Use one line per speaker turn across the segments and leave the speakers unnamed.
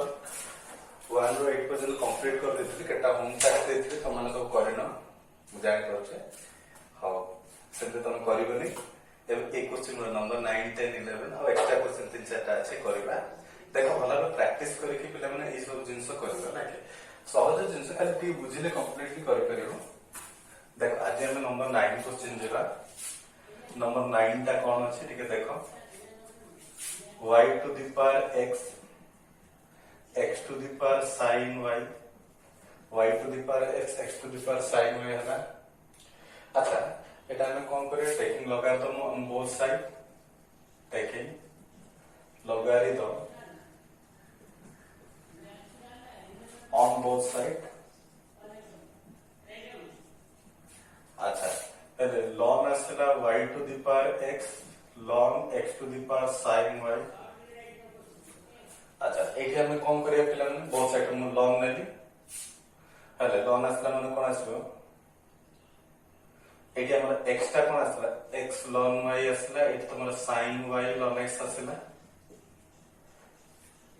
1 ରୁ 8 पर्यंत कंप्लीट कर देथिले केटा होम टास्क देथिले त माने सब करिनो जानि परछे हां सेते तम करिबनी ए क्वेश्चन नंबर 9 10 11 और एक्स्ट्रा क्वेश्चन 3 4टा আছে करिबा देखो भला प्रैक्टिस करिके पिला माने ए सब जिंस करिबा ना के सहज जिंस खाली टी बुझिले कंप्लीटली करि परिबो देखो आज हम नंबर 9 क्वेश्चन जेबा नंबर 9 टा कोन अछि ठीक है देखो y to the power x to the power sin y to the power x to the power sin y है ना अच्छा एटा हम कोन करे taking logarithm on both side taking logarithm on both side अच्छा पहले ln असला y to the power x ln x to the power sin y अच्छा एठी हम कोन करिया पिला माने बोथ साइड में ln नेली हले ln असला माने कोन आसबो एठी हमर x टा कोन आसला x ln y असला एठी तमरा sin y ln x असला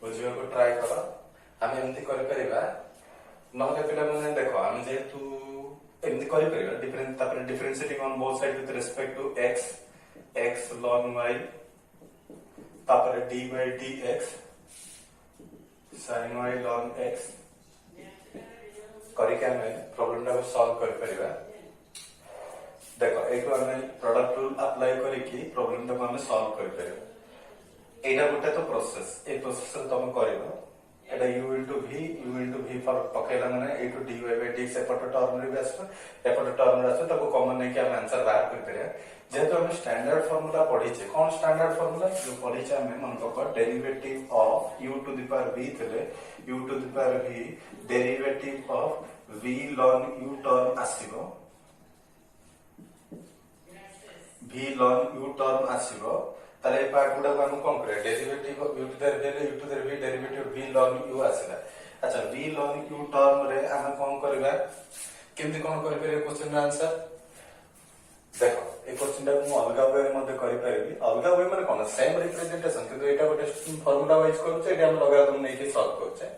बुझियो को ट्राई करो हम एमती कर परिबा नहले पिला माने देखो हम जेतु एमती कर परिबा डिफरेंट तापर differentiating on both side with respect to x ln y तापर dy dx sin y ln x करिके हम प्रॉब्लम टा को सॉल्व कर परिबा देखो एको हम प्रोडक्ट रूल अप्लाई करिके प्रॉब्लम टा को हम सॉल्व कर परिबा एटा गोटे तो प्रोसेस ए प्रोसेस तुम करिबो एटा u into v फॉर पकेला माने a to dy by dx एपट टर्म रे आसो एपट टर्म रे आसो ताको कॉमन नै कि हम आंसर बाहर कर परिबा जेतो हम स्टैंडर्ड फार्मूला पढी छे कोन स्टैंडर्ड फार्मूला जो पढी छे हम मन को derivative of u to the power v थले u to the power v derivative of v ln u term आसीबो v ln u टर्म आसीबो ताले पार्ट गुडा को हम कोन करे derivative of u to the v derivative v ln u आसीला अच्छा v ln u टर्म रे हम कोन करबा केमति कोन करबे क्वेश्चन आंसर देखो ए क्वेश्चन टा मु अलगा वे मध्ये करि परबी अलगा वे माने कोन सेम रिप्रेजेंटेशन किंतु एटा गोटे फार्मूला वाइज करू छे एटा हम लॉगरिथम नै के सॉल्व करू छे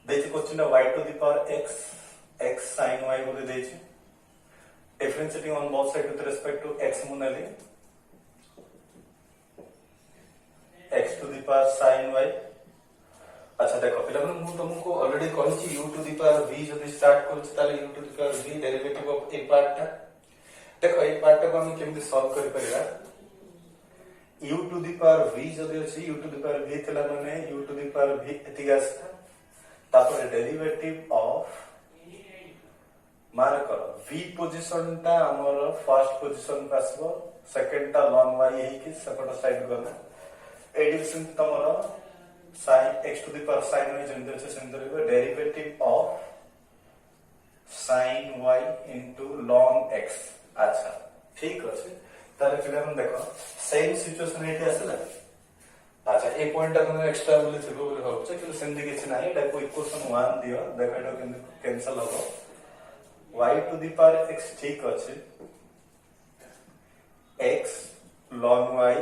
देछि क्वेश्चन टा y to the power x sin y बोले देछि differentiating on both side with respect to x मुनली x to the power sin y अच्छा देखो पिला मन मु तुमको ऑलरेडी कहै छी u to the power v जदि स्टार्ट करू छ ताले u to the power v derivative of A part टा देखो ए पार्ट को हम केमति सॉल्व कर परिबा u to the power v जदि अछि u to the power v तला माने u to the power v एतिगास तापर डेरिवेटिव ऑफ मान करो v पोजीशन टा हमर फर्स्ट पोजीशन पासबो सेकंड टा ln y यही कि सेपट साइड गना एडिशन तमरो sin x to the power sin y जंदर से संदर derivative of sin y into ln x अच्छा ठीक अछि ताले फिर हम देखो सेम सिचुएशन एठी आसला अच्छा ए पॉइंट हम एक्स्ट्रा बोले थिबो बोले हो छ कि सेम दिके छ नाही एटा को इक्वेशन 1 दियो देखा एटा केन कैंसिल हो y to the power x ठीक अछि x ln y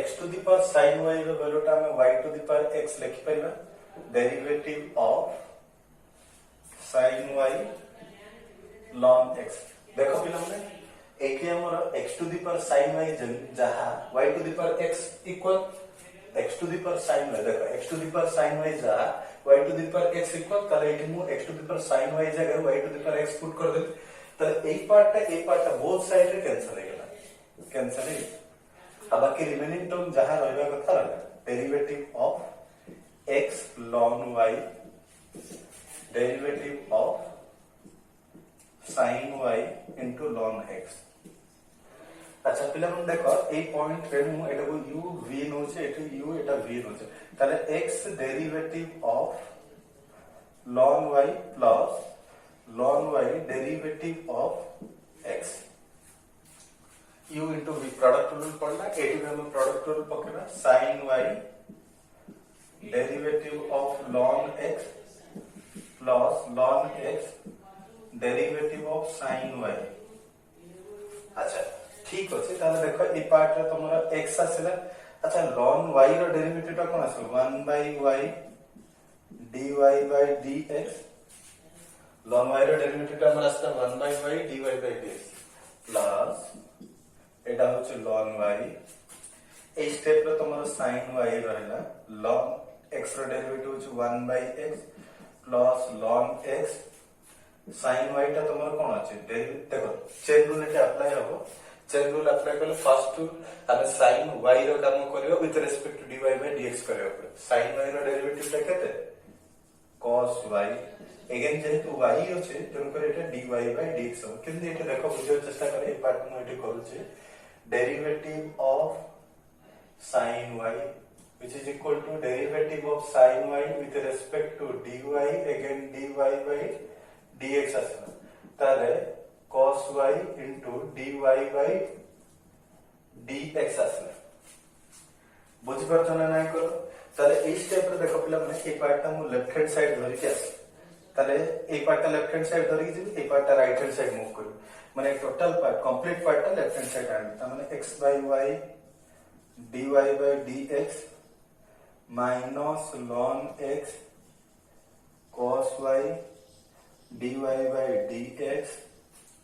x to the power sin y रो वैल्यू टा हम y to the power x लिखि परिबा derivative of sin y ln x देखो पिला माने एके हमर x to the power sin y जहा y to the power x equal x to the power sin y देखो x to the power sin y जहा y to the power x equal ताले एके मु x to the power sin y जगह y to the power x put कर दे ताले ए part टा both side रे cancel हो गेला कैंसिल है अब बाकी रिमेनिंग टर्म जहा रहबा कथा रहला derivative of x ln y derivative of sin y into ln x अच्छा पिला मन देखो ए पॉइंट रे मु एटा को u v नो छे एटा u एटा v नो छे ताले x derivative of ln y plus ln y derivative of x u into v product rule पढ़ला एटी में हम प्रोडक्ट रूल पकड़ना sin y derivative of ln x plus ln x derivative of sin y अच्छा ठीक अछि ताले देखो ए part रे तमरा x आसेला अच्छा ln y रो डेरिवेटिव टा कोन आसो 1 by y dy by dx ln y रो डेरिवेटिव टा हमर आसता 1 by y dy by dx plus एटा होचे ln y ए स्टेप रे तमरो sin y रहला ln x रो डेरिवेटिव होचे 1 by x plus ln x sin y टा तमरो कोन अछि डेरिवेटिव देखो चेन रूल एटा अप्लाई हो चेन रूल अप्लाई करले फर्स्ट हमें sin y रो काम करियो with respect to dy by dx करियो sin y रो डेरिवेटिव टा केते cos y अगेन जेहेतु y अछि तन करे एटा dy by dx हो किंतु एटा देखो बुझियो चेष्टा करे ए पार्ट मु एटा करूची derivative of sin y which is equal to derivative of sin y with respect to dy again dy by dx आसला ताले cos y into dy by dx आसला बुझि परछ ना नाही करो ताले ए स्टेप रे देखो पिला माने ए पार्ट ता मु लेफ्ट हैंड साइड धरि के आसे ताले ए पार्ट ता लेफ्ट हैंड साइड धरि के जे ए पार्ट ता राइट हैंड साइड मूव करू माने टोटल पार्ट कंप्लीट पार्ट ता लेफ्ट हैंड साइड आनी ता माने x by y dy by dx minus ln x cos y dy by dx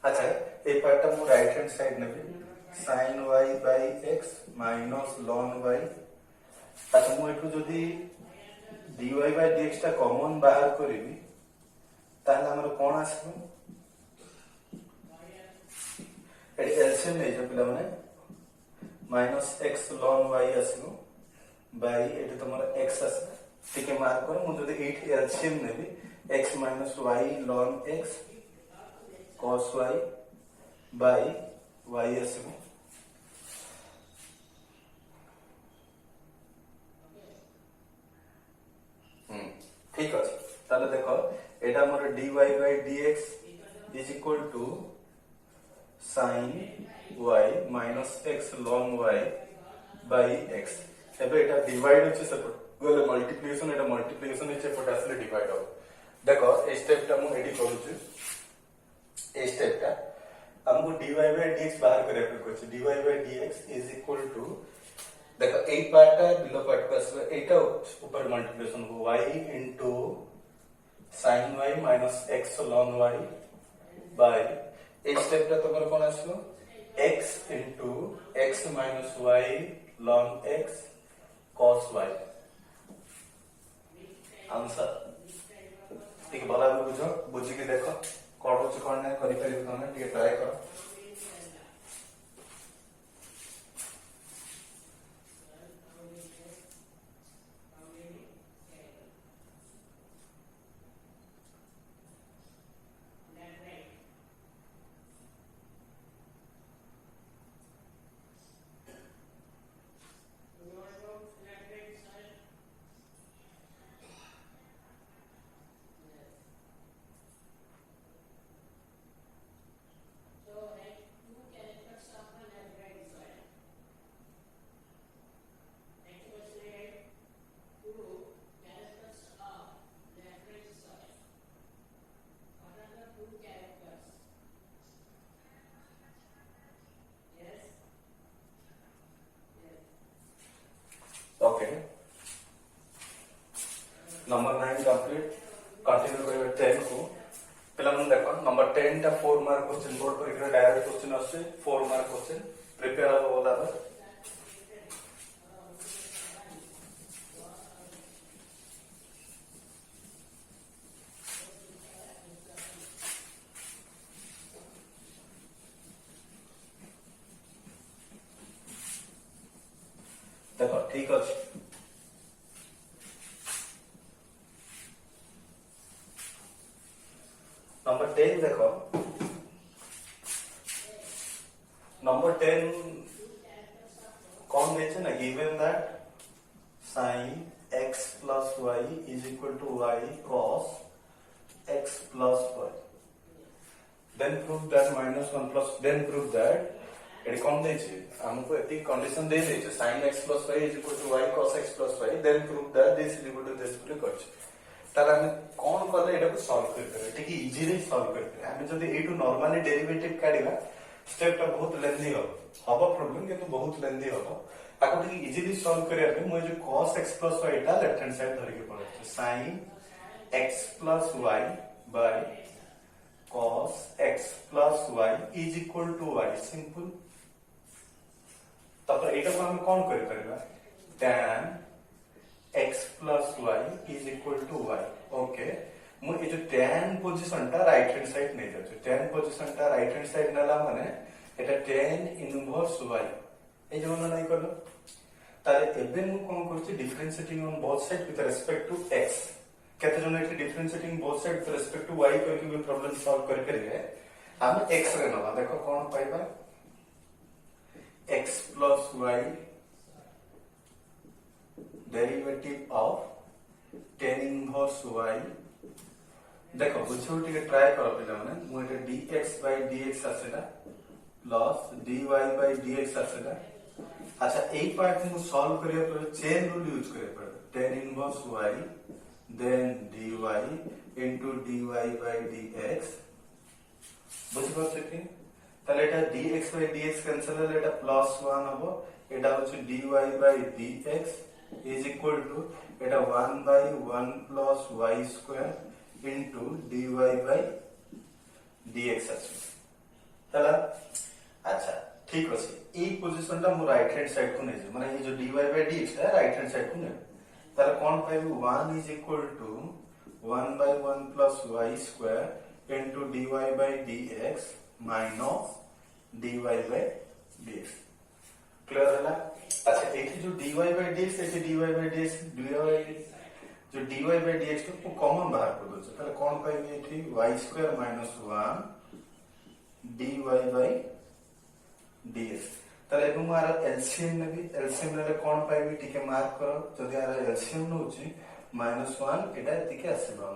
अच्छा ए पार्ट मु राइट हैंड साइड नेबे sin y by x minus ln y अच्छा मु एठु जदी dy by dx ता कॉमन बाहर करिवि ताले हमर कोन आसबो एटी एलसीएम नै जे पिला माने minus x ln y आसबो बाय एटी तमर x आस ठीक मार्क कर मु जदी 8 एलसीएम नेबी x minus y ln x cos y by y आसबो ठीक अछि ताले देखो एटा हमर dy by dx is equal to sin y minus x ln y by x एबे एटा डिवाइड होचे सेपट गले मल्टीप्लिकेशन एटा मल्टीप्लिकेशन इचे पट आसले डिवाइड हो देखो ए स्टेप टा मु एडी करूछु ए स्टेप टा हमको dy by dx बाहर करे पड़ dy by dx is equal to देखो ए पार्ट टा बिलो पार्ट को आसले एटा ऊपर मल्टीप्लिकेशन हो y into sin y minus x ln y by a step टा तमर कोन आसलो x into x minus y ln x cos y answer ठीक भला बुझो बुझी के देखो कोन होछ कोन नै करि परिबो तमे ठीक ट्राई करो नंबर 9 कंप्लीट कंटिन्यू करिवे 10 को पिला मन देखो नंबर 10 टा 4 मार्क क्वेश्चन बोर्ड पर डायरेक्ट क्वेश्चन आसे 4 मार्क क्वेश्चन प्रिपेयर होला बस देखो ठीक अछि नंबर 10 देखो नंबर 10 कौन देचे ना given that sin x plus y is equal to y cos x plus y then prove that minus 1 plus then prove that एडी कौन देचे हमको एती कंडीशन दे देचे sin x plus y is equal to y cos x plus y then prove that this is equal to this बोले करछ तारा हम कौन करले एटा को सॉल्व करते ठीक इजी रे सॉल्व करते हम जदी एटू नॉर्मली डेरिवेटिव काढिबा स्टेप टा बहुत लेंथी हो हबो प्रॉब्लम किंतु बहुत लेंथी हो ताको ठीक इजीली सॉल्व करिया पे मु जो cos x plus y टा लेफ्ट हैंड साइड धरि के पड़े sin x plus y by cos x plus y is equal to y simple तापर एटा को हम कोन करि परबा tan x plus y is equal to y okay मु ए जो tan पोजीशन टा राइट हैंड साइड नै जाउ tan पोजीशन टा राइट हैंड साइड नला माने एटा tan इनवर्स y ए जो न नै करलो तारे एबे मु कोन करछि differentiating on both side with respect to x केते जन एठी differentiating both side with respect to y करके भी प्रॉब्लम सॉल्व कर करिवे हम x रे नबा देखो कोन पाइबा x plus y derivative of tan inverse y देखो बुझो टिके ट्राई करो पिला माने मु एटा dx by dx आसेला प्लस dy by dx आसेला अच्छा एक पार्ट मु सॉल्व करिया पर चेन रूल यूज करे पड़े tan inverse y then dy into dy by dx बुझि पाछे कि ताले एटा dx by dx कैंसिल ले एटा +1 हबो एटा होछ dy by dx is equal to Etah 1 by 1 plus y square into dy by dx अछि हला अच्छा ठीक अछि ई पोजीशन ता मु राइट हैंड साइड को नै जे माने ये जो dy by dx है राइट हैंड साइड को नै ताले कोन पाइबो 1 is equal to 1 by 1 plus y square into dy by dx minus dy by dx clear है ना अच्छा एठी जो dy by dx एठी dy by dx जो dy by dx को कॉमन बाहर कर दो ताले कोन पाइबे एठी y square minus 1 dy by dx ताले एबु मार एलसीएम ने भी एलसीएम ले कोन पाइबे टिके मार्क करो जदि are LCM नउची -1 Etah एतिके आसीबो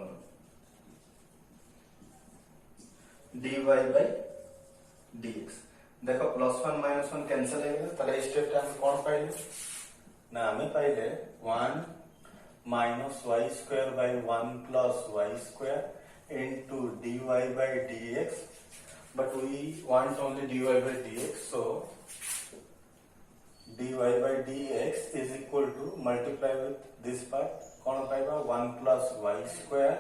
dy by dx देखो +1 -1 कैंसिल हो गया ताले स्टेप टा हम कोन पाइले ना हमें पाइले 1 minus y square by 1 plus y square into dy by dx but we want only dy by dx so dy by dx is equal to multiply with this part कोन पाइबा 1 plus y square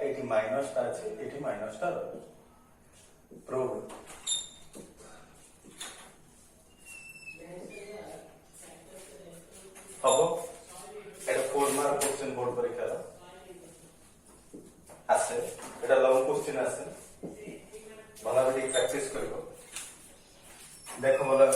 eighty minus टा আছে eighty minus टा prove हबो एटा 4 mark question board परीक्षा আছে এটা long question আছে ভালো করে প্র্যাকটিস করব দেখো ভালো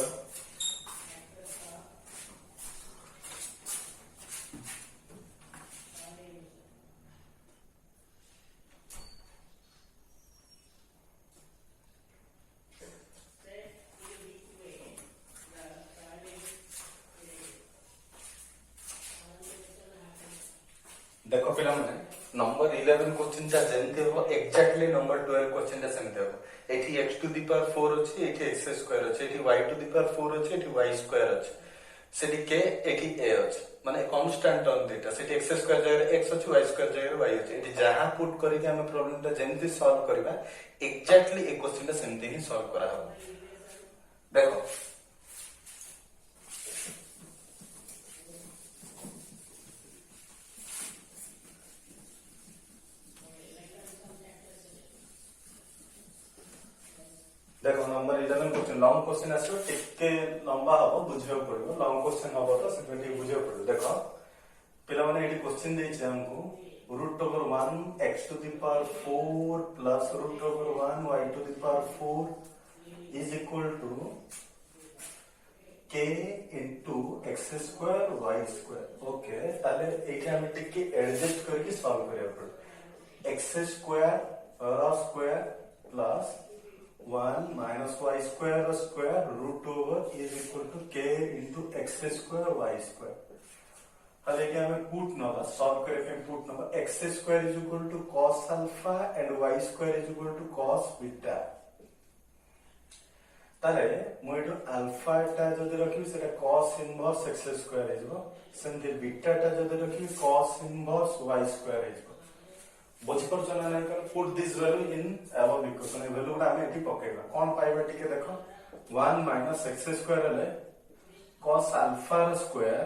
देखो पिला माने नंबर 11 क्वेश्चन ता जेंते हो एग्जैक्टली नंबर 12 क्वेश्चन ता सेमते हो एठी x टू द पावर 4 अछि एठी x स्क्वायर अछि एठी y टू द पावर 4 अछि एठी y स्क्वायर अछि सेठी k एठी a अछि माने कांस्टेंट टर्म देटा सेठी x स्क्वायर जगह x अछि y स्क्वायर जगह y अछि एठी जहां पुट करी के हम प्रॉब्लम ता जेंते सॉल्व करबा एग्जैक्टली ए क्वेश्चन ता सेमते ही सॉल्व करा हो देखो देखो नंबर 11 क्वेश्चन लॉन्ग क्वेश्चन आसो टिके लंबा हबो बुझियो पड़िबो लॉन्ग क्वेश्चन हबो तो से टिके बुझियो पड़िबो देखो पिला माने एडी क्वेश्चन देइ छै हमको root over 1 x to the power 4 plus root over 1 y to the power 4 is equal to k into x square y square okay ताले एठी हम टिके एडजस्ट करके सॉल्व करिया पड़ो x square r square plus 1 minus y square root over is equal to k into x square y square हले के हमें पुट नंबर सॉल्व करे के put number x square is equal to cos alpha and y square is equal to cos beta ताले मोइडो alpha टा जदि रखि सेटा cos inverse x square हेजबो सेंते बीटा टा जदि रखि cos inverse y square हेजबो बुझि परछन नै कर put this value in above equation value गुडा हमें एठी पकेबा कोन पाइबा टिके देखो 1 minus x square ले cos alpha square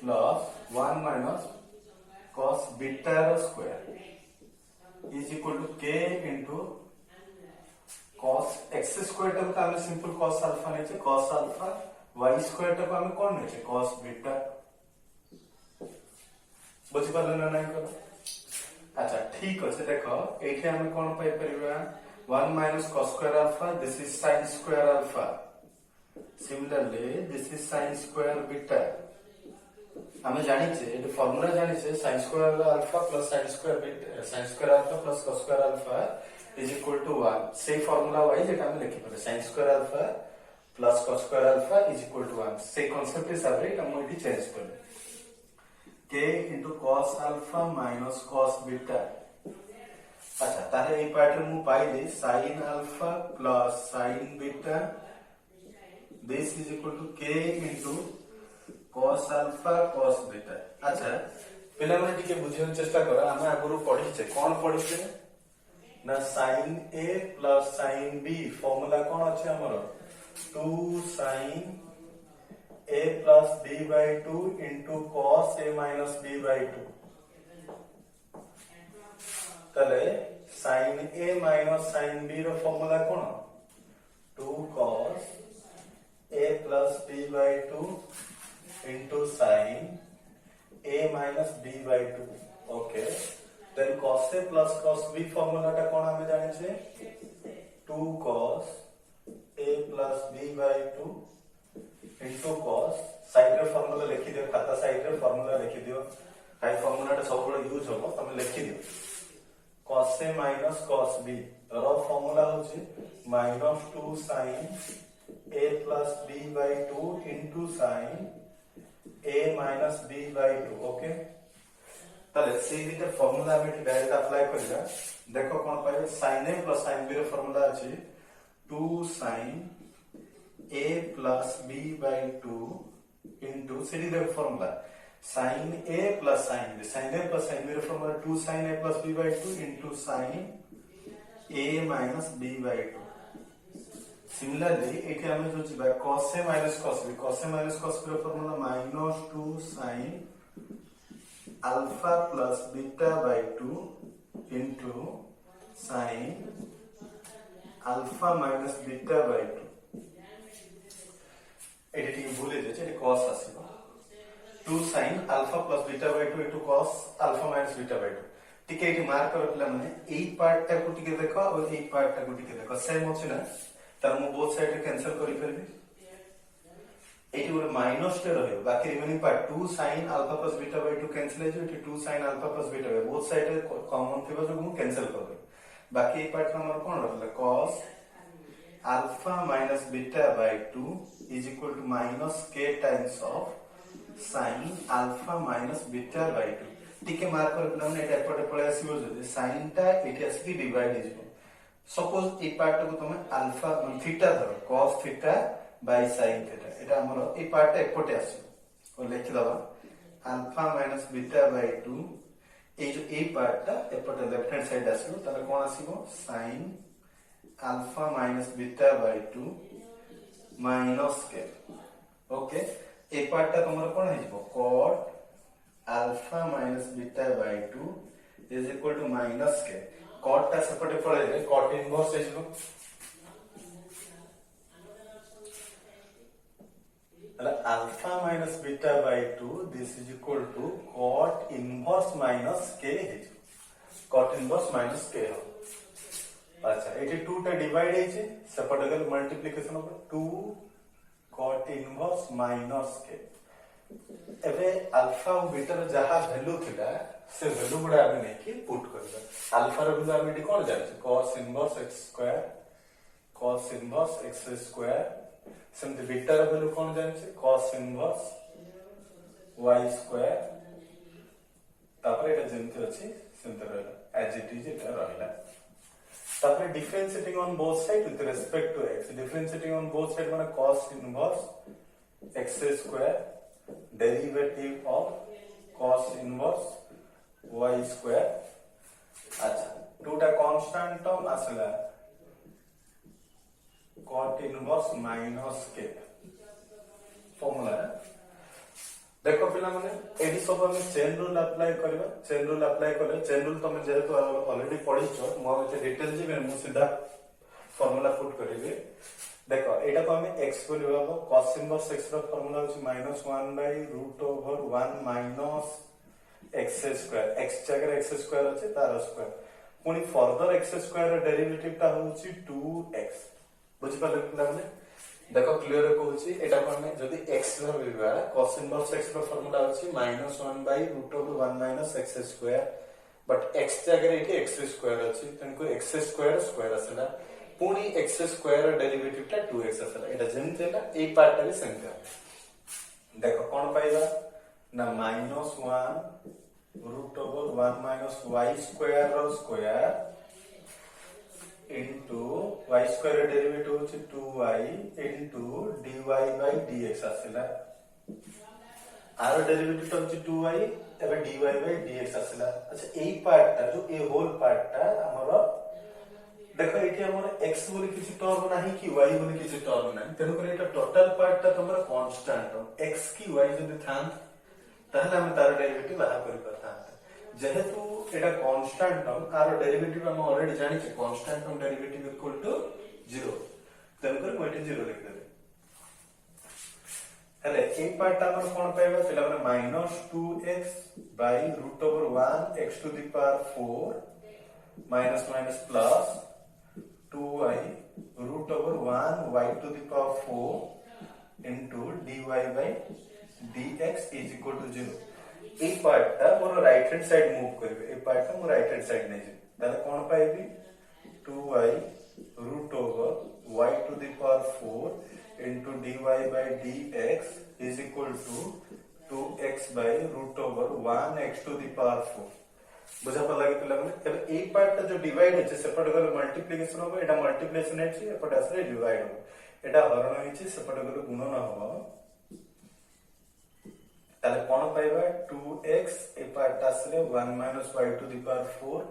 plus 1 minus cos beta square is equal to k into cos x square type का हमें सिंपल cos alpha नहीं cos alpha y square type हमें कौन नहीं cos beta बुझी पाले ना नहीं करो अच्छा ठीक ଅଛି देखो एठी हमें कौन पाई परिबा 1 minus cos square alpha this is sin square alpha similarly this is sin square beta हमें जानी छे एटी फार्मूला जानी छे sin square alpha plus sin square beta sin square alpha plus cos square alpha is equal to 1 से formula Y जेटा हम लिखि पड़े sin square alpha plus cos square alpha is equal to 1 से concept हिसाब रे हम एटी चेंज करले k into cos alpha minus cos beta अच्छा तारे ए पार्ट मु पाइले sin alpha plus sin beta this is equal to k into cos alpha cos beta अच्छा पिला माने टिके बुझियन चेष्टा करा हम आगुरु पढी छे कोन पढी छे ना sin a plus sin b formula कौन अच्छे हमारा 2 sin a plus b by 2 into cos a minus b by 2 तले sin a minus sin b रो फॉर्मूला कौन 2 cos a plus b by 2 into sin a minus b by 2 okay then cos a plus cos b formula टा कोन हमें जाने छे 2 cos a plus b by 2 into cos side रे formula लिखि दियो खाता साइड रे फॉर्मूला लिखि दियो काई फॉर्मूला टा सब बड़ यूज होबो तमे लिखि दियो cos a minus cos b रो फॉर्मूला होची -2 sin a plus b by 2 into sin a minus b by 2 okay ताले से दिटा फार्मूला हम डायरेक्ट अप्लाई करिया देखो कोन पाइबे sin a plus sin b रो फार्मूला अछि 2 sin a plus b by 2 into सेडी देखो formula sin a plus sin b रो formula 2 sin a plus b by 2 into sin a minus b by 2 similarly एठी हमें जो छिबा cos a minus cos b रो formula -2 sin alpha plus beta by 2 into sin alpha minus beta by 2 eighty भूले जे eighty cos आसीबो 2 sin alpha plus beta by 2 into cos alpha minus beta by 2 टिके eighty mark कर पिला माने एई part टा को टिके देखो और एई पार्ट टा को टिके देखो सेम होछि ना तर मु बोथ साइड रे कैंसिल करि परबी एटी गोटे माइनस टे रहियो बाकी remaining part 2 sin alpha plus beta by 2 cancel हे जो एटी 2 sin alpha plus beta by both side रे कॉमन थिबो जो मु कैंसिल करबे बाकी ए पार्ट हमर कोन रहला cos alpha minus beta by 2 is equal to minus k times of sin alpha minus beta by 2 टिके मार्क कर पिला माने एटा एपटे पळे आसीबो जे sin टा एटी आसी डिवाइड हे जो सपोज ए पार्ट को तुम अल्फा थीटा धरो cos theta by sin theta एटा हमर ए पार्ट एपटे आसी और लिखि दबा अल्फा माइनस बीटा by 2 ए जो ए पार्ट एपटे लेफ्ट हैंड साइड आसीबो ताले कोन आसीबो sin alpha minus beta by 2 minus के ओके ए पार्ट तुमर कोन हे जबो cot alpha minus beta by 2 is equal to minus के cot टा सेपटे पळे cot इनवर्स हे जबो alpha minus beta by 2 this is equal to cot inverse minus k है cot inverse minus k हो अच्छा एटी 2 टा डिवाइड है जे सेपटे गल multiplication of 2 cot inverse minus k एबे अल्फा और बीटा रो जहा वैल्यू थिला से वैल्यू गुडा आबे नै कि पुट करबा अल्फा रो वैल्यू आबे कोन जाय cos inverse x square cos inverse x square सेमते बीटा रो वैल्यू कोन जाय cos inverse y square तापर एटा जेंते अछि सेमते रहला एज इट इज एटा रहला तापर differentiating on both side with respect to x differentiating on both side माने cos inverse x square derivative of cos inverse y square अच्छा टूटा कांस्टेंट टर्म आसला cot inverse minus k formula देखो पिला माने एडी सब हम चेन रूल अप्लाई करबा चेन रूल अप्लाई करले चेन रूल तुम जेहेतु ऑलरेडी पढिछो मो एते डिटेल जे मु सीधा फॉर्मूला पुट करिवे देखो एटा को हम x बोली बाबो cos इनवर्स x रो फार्मूला होची -1/√1 - x स्क्वायर x जगह x स्क्वायर अछि तार स्क्वायर पुनी further x square rho derivative ता होची 2x बुझि पाले पिला माने देखो क्लियर कहूची एटा को हम जदी x धरबा cos इनवर्स x रो फार्मूला होची -1/√1 - x स्क्वायर बट x जगह एटी x स्क्वायर अछि तनको x स्क्वायर स्क्वायर असला पुनी x स्क्वायर डेरिवेटिव ता 2x असला एटा जेमते ला ए पार्ट रे संख्या देखो कोन पाइबा ना -1/√1 - y स्क्वायर रो square into y square derivative होची 2y into dy by dx असला आर डेरिवेटिव होची 2y एबे dy by dx असला अच्छा ए पार्ट ता जो ए होल पार्ट ता हमरो देखो एटी हमर x बोली किछि टर्म नाही कि y बोली किछि टर्म नाही तेनु करे एटा टोटल पार्ट ता तमरा कांस्टेंट x की y जदी थान ताहले हम तार डेरिवेटिव बाहर करि परथा जेहेतु एटा कांस्टेंट टर्म आर डेरिवेटिव हम ऑलरेडी जानि छै constant term derivative equal to 0 तेनु करे मोटे 0 लिख देबे हले ए पार्ट हमर कोन पाइबा पिला माने -2x/√1 x to the power 4 minus minus plus 2y√1 y to the power 4 into dy by dx is equal to 0 ए पार्ट ता मोर राइट हैंड साइड मूव करबे ए पार्ट ता मोर राइट हैंड साइड नै जे ताले कोन पाइबी 2y√y to the power 4 into dy by dx is equal to 2x/√1 x to the power 4 बुझा पर लागे पिला माने तबे ए पार्ट ता जो डिवाइड होचे सेपट गले मल्टीप्लिकेशन होबो एटा मल्टीप्लिकेशन हेछि एपट आसले डिवाइड होबो एटा हरण हेछि सेपट गले गुणन होबो ताले कोन पाइबा 2x ए पार्ट आसले 1 - y to the power 4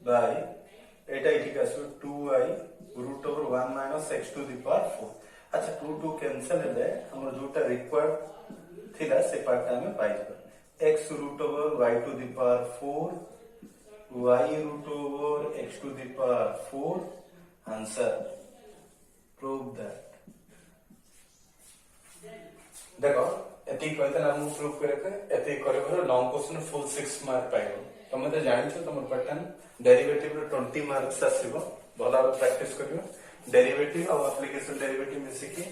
bye Etah इठी Kaso 2y√1 - x to the power 4 अच्छा 2 कैंसिल हेले हमर जोटा रिक्वायर्ड थिला से पार्ट हमें पाइ जबे x√y to the power 4 y√x to the power 4 answer prove that देखो एती कहते ना हम प्रूव करे के एती करे भरो लॉन्ग क्वेश्चन फुल 6 मार्क पाइबो तमे तो जानि छ तमर पैटर्न डेरिवेटिव रो 20 मार्क्स आसीबो भला प्रैक्टिस करियो डेरिवेटिव और एप्लीकेशन डेरिवेटिव में सीखी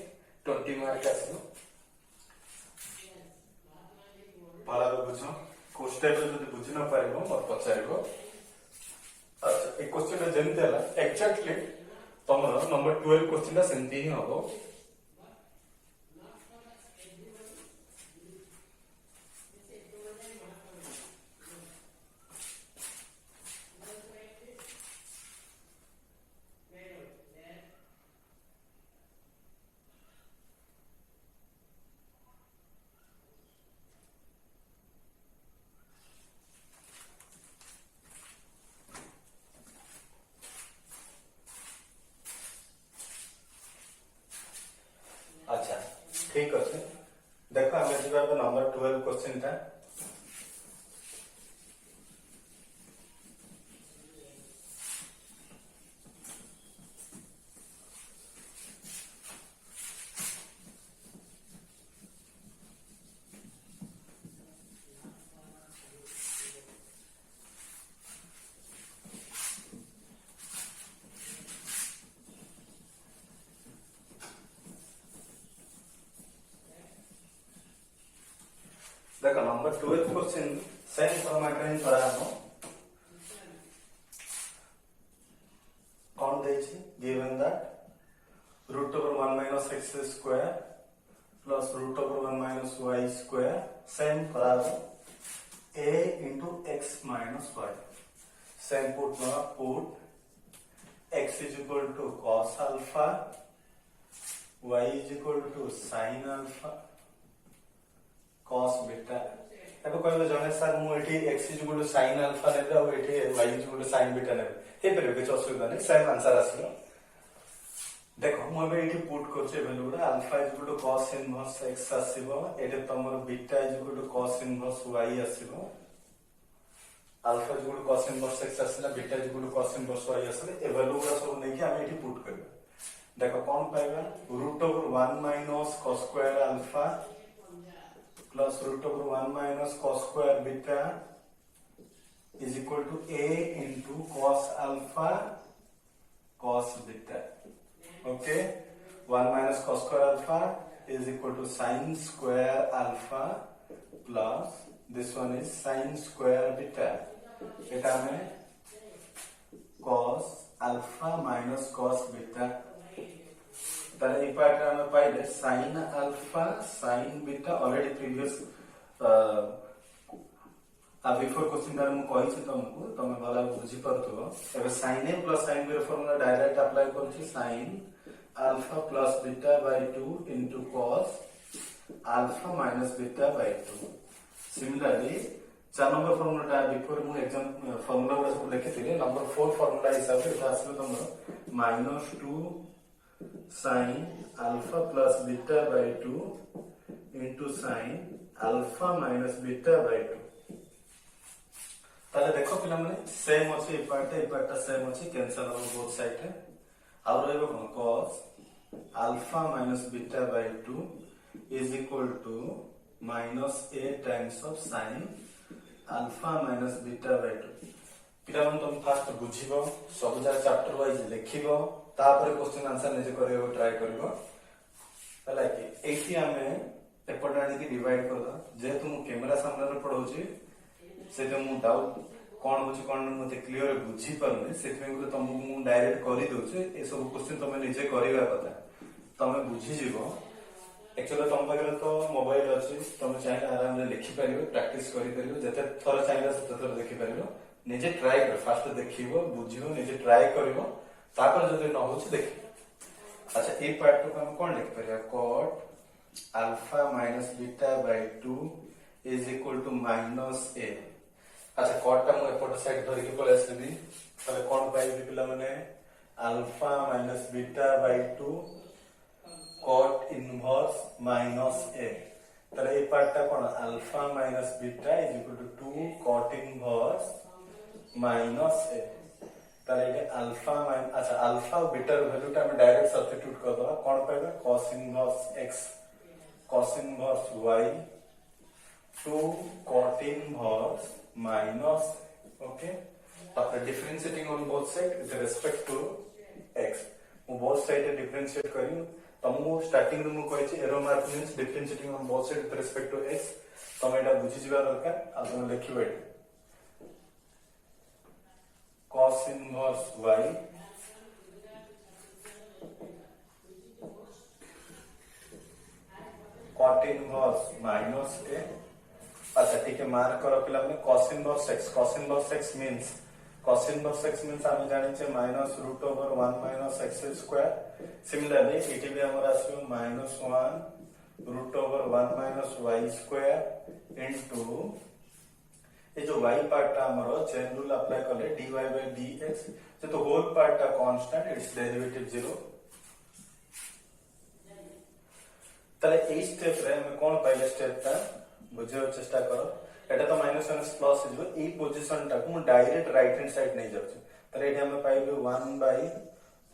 20 मार्क आसीबो भला बुझो को स्टेप जदी बुझि न पारिबो और पचारिबो अच्छा ए क्वेश्चन जेमते हला एक्जेक्टली तमर नंबर 12 क्वेश्चन ला सेंती ही हबो अच्छा ठीक अछि देखो हम जिबा नंबर 12 क्वेश्चन था देखो नंबर 12 क्वेश्चन सेम फॉर्मेट पढ़ा हम कौन देछि given that √1 - x square plus √1 - y square same पढ़ा a into x minus y same put x is equal to cos alpha y is equal to sin alpha cos beta ताको कहबे जने sir मु एठी x is equal to sin alpha नेबे और एठी y is equal to sin beta नेबे हे परबे किछ असुविधा नै सेम आंसर आसीलो देखो मु एबे एठी पुट करछे वैल्यू रे alpha is equal to cos inverse x आसीबो एठी तमर beta is equal to cos inverse y आसीबो alpha is equal to cos inverse x आसीला beta is equal to cos inverse y आसीले ए वैल्यू गुरा सब नै कि हम एठी पुट करबे देखो कौन पाएगा root over 1 minus cos square alpha plus root over 1 minus cos square beta is equal to a into cos alpha cos beta okay 1 minus cos square alpha is equal to sin square alpha plus this one is sin square beta एटा में cos alpha minus cos beta तारे ई part में पाइले sin alpha sin beta already previous before question तारे मु कहि छी तुमको तमे भला बुझी परथो एबे sin a plus sin b रो फार्मूला डायरेक्ट अप्लाई करछि sin alpha plus beta by 2 into cos alpha minus beta by 2 similarly 4 number formula before मु एग्जाम फार्मूला गुरा सब लिखिथिले नंबर 4 फार्मूला हिसाब से इटा आसलो तमरो -2 sin alpha plus beta by 2 into sin alpha minus beta by 2 ताले देखो पिला माने सेम अछि ए पार्ट सेम अछि कैंसिल हो बोथ साइड रे आ रहबो कोन cos alpha minus beta by 2 is equal to minus a times of sin alpha minus beta by 2 पिला मन तुम फास्ट बुझिबो सब जा चैप्टर वाइज लिखिबो तापर क्वेश्चन आंसर निजे करियो ट्राई करियो हला कि एठी हमें एपट आनी की डिवाइड कर दो जेतु मु कैमरा सामने रे पढौची सेते मु डाउट कोन होची कोन मते क्लियर बुझी परने सेते में तुमको मु डायरेक्ट करि दोचे ए सब क्वेश्चन तमे निजे करिवा कथा तमे बुझी जीवो एक्चुअली तुम पाखरे तो मोबाइल अछि तमे चाहे आराम रे लिखि परिबो प्रैक्टिस करि परिबो जते थोर चाहेला सेते थोर देखि परिबो निजे ट्राई कर फास्ट देखिबो बुझिबो निजे ट्राई करिवो तापर जदि न होछि देखि अच्छा ए पार्ट को हम कोन लिख परिया cot alpha minus beta by 2 is equal to minus a अच्छा cot टा मु एपट साइड धरि के पले आसबी तले कोन पाइबी पिला माने alpha minus beta by 2 cot inverse minus a तले ए पार्ट टा कोन alpha minus beta is equal to 2 cot inverse minus a ताले अल्फा माइन अच्छा अल्फा और बीटा वैल्यू टा हम डायरेक्ट सब्स्टिट्यूट कर दवा कोन पाएगा cos inverse x cos inverse y 2 cot inverse minus okay after differentiating on both side with respect to x मु both side डिफरेंशिएट करियो तमु स्टार्टिंग रे मु कहि छी arrow mark means differentiating on both side with respect to x तमे एटा बुझि जिबा दरकार आ तमे लिखिबे cos inverse y cot inverse minus a अच्छा ठीक है मार्क करो पिला में cos inverse x means हम जानि छे minus root over 1 minus x square similarly एटी भी हमरा आसो minus 1 root over 1 minus y square into ये जो y पार्ट टा हमरो चेन रूल अप्लाई करले dy by dx जे तो होल पार्ट टा कांस्टेंट इट्स डेरिवेटिव 0 तले ए स्टेप रे हम कोन पहले स्टेप ता बुझे चेष्टा करो एटा तो माइनस माइनस प्लस जो ई पोजीशन टा को डायरेक्ट राइट हैंड साइड नहीं जाउछ तले एटा हम पाइबे 1 by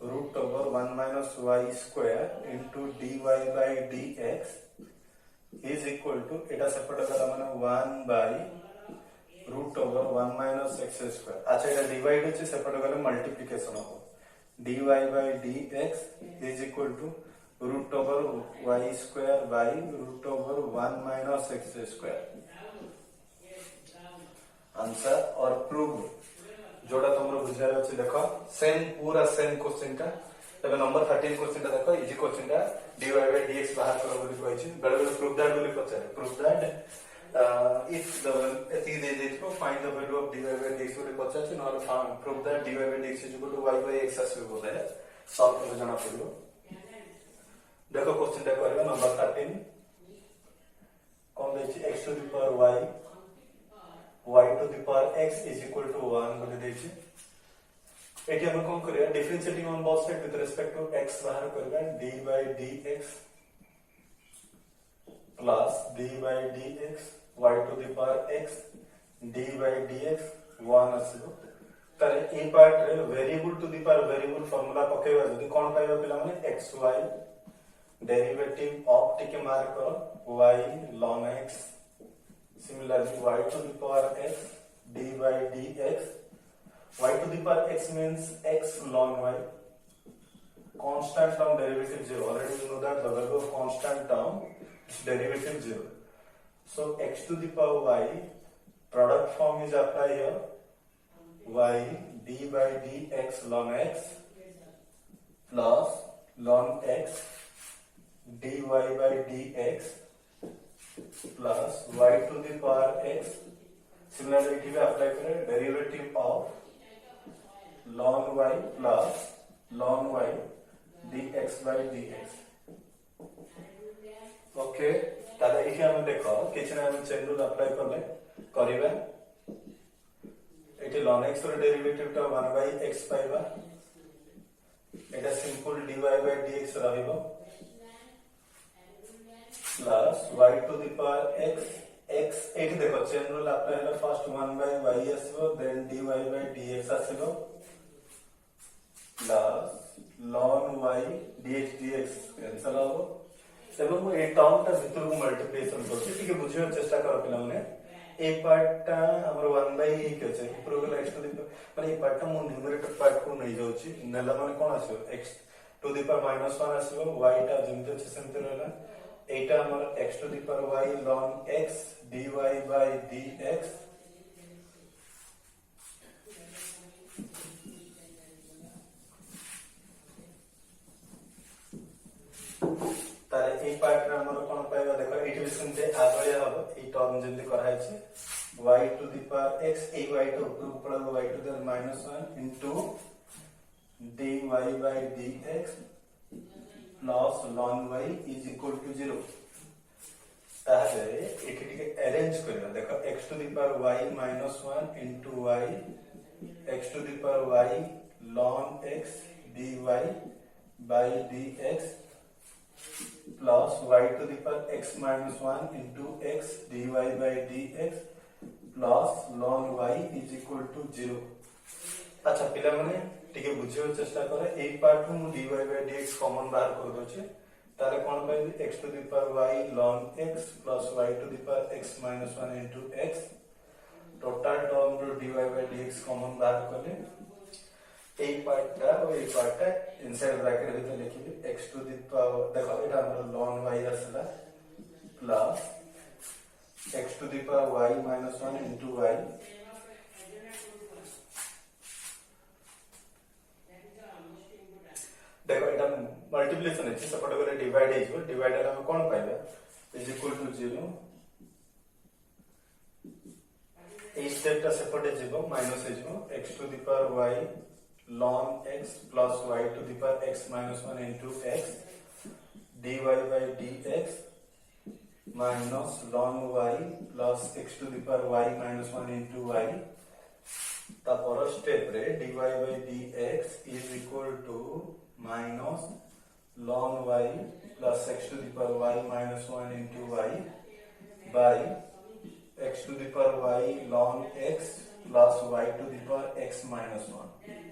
root over 1 minus y square into dy by dx is equal to एटा सेपरेट करा माने 1 by root over 1 minus x square अच्छा এটা डिवाइड होचे सेपरेट करले मल्टीप्लिकेशन हो dy by dx is equal to root over y square by root over 1 minus x square answer और prove जोड़ा तुमरो बुझार अछि देखो सेम पूरा सेम क्वेश्चन का तबे नंबर 13 क्वेश्चन ता देखो इजी क्वेश्चन का dy by dx बाहर करो बोली कहै छी बेले बेले प्रूव दैट बोली पछारे प्रूव दैट if the एती दे देतो find the value of dy by dx बोली पछारे न prove that dy by dx is equal to y by x आसी बोले सॉल्व कर जाना पड़ियो देखो क्वेश्चन ता करियो नंबर 13 कौन दे छी x to the power y y to the power x is equal to 1 बोले देछि एठी हम कोन करिया differentiating on both side with respect to x बाहर करबा d by dx plus d by dx y to the power x d by dx 1 आसीबो तारे ए पार्ट रे variable to the power variable formula पकेबा जदी कोन पाइबा पिला माने xy डेरिवेटिव ऑफ टिके मार्क करो y ln x similarly y to the power x d by dx y to the power x means x ln y constant term derivative 0 already you know that the value of constant term is derivative 0 so x to the power y product form is applied here y d by dx ln x plus ln x dy by dx plus y to the power x similarly it will apply for derivative of ln y plus ln y dx by dx okay ताले एठी हम देखो किछ ना हम chain rule apply करले करिबा एठी ln x रो डेरिवेटिव टा 1 by x पाइबा एटा सिंपल dy by dx रहइबो plus y to the power x एठी देखो चेन रूल अप्लाई होला फर्स्ट 1 by y आसीबो देन dy by dx आसीबो plus ln y dx dx cancel हो एवं ए टर्म ता भितर को मल्टीप्लिकेशन करछि ठीक बुझियो चेष्टा कर पिला माने ए पार्ट ता हमर 1 by के छै ऊपर गेला x टू द माने ए पार्ट ता मो न्यूमरेटर पार्ट को नै जाउछि नेला माने कोन आसीबो x टू द पावर -1 आसीबो y ता जेमते छै सेमते रहला एटा हमर x to the power y ln x dy by dx तारे ए पार्ट रे हमर कोन पाइबा देखो एटी सेमते आगळे हबो ए टर्म जेमते कराय छै y to the power x a y to ऊपर y to the -1 into dy by dx plus ln y is equal to 0 ताहे एटी टिके अरेंज करबा देखो x to the power y -1 into y x to the power y ln x dy by dx plus y to the power x minus 1 into x dy by dx plus ln y is equal to 0 अच्छा पिला माने टिके बुझियो चेष्टा करे ए part मु dy by dx common बाहर कर दोचे तारे कोन पाइ x to the power y ln x plus y to the power x minus 1 into x total term रो dy by dx कॉमन बाहर करले ए पार्ट इनसाइड ब्रैकेट भीतर लिखिबे x टू द पावर देखो एटा हमर ln y आसला plus x to the power y minus 1 into y देखो एटा मल्टीप्लिकेशन है सपोर्ट करे डिवाइड है डिवाइडर हम कोन पाइबा इज इक्वल टू 0 ए स्टेप ता सपोर्ट है जीवो माइनस है जीवो x to the power y ln x plus y to the power x minus 1 into x dy by dx minus ln y plus x to the power y minus 1 into y तापर step रे dy by dx is equal to minus ln y plus x to the power y minus 1 into y by x to the power y ln x plus y to the power x minus 1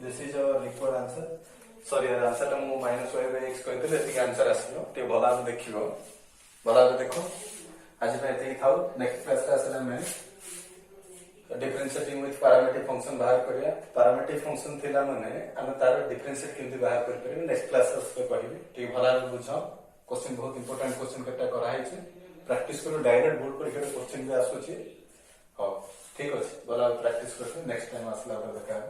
This is our required answer. Sorry, our answer टा मु minus y by x कहते लेकिन answer आसियो ते भला से देखिबो भला से देखो आज मैं एते थाउ नेक्स्ट क्लास ता असला मैं डिफरेंशिएटिंग विथ पैरामीट्रिक फंक्शन बाहर करिया पैरामीट्रिक फंक्शन थिला माने हम तार डिफरेंशिएट केमति बाहर कर परिबे नेक्स्ट क्लास से कहबे ते भला से बुझो क्वेश्चन बहुत इंपोर्टेंट क्वेश्चन कटा करा है छै प्रैक्टिस करो डायरेक्ट बोर्ड पर क्वेश्चन भी आसो छै हां ठीक अछि भला प्रैक्टिस करते नेक्स्ट टाइम असला देखा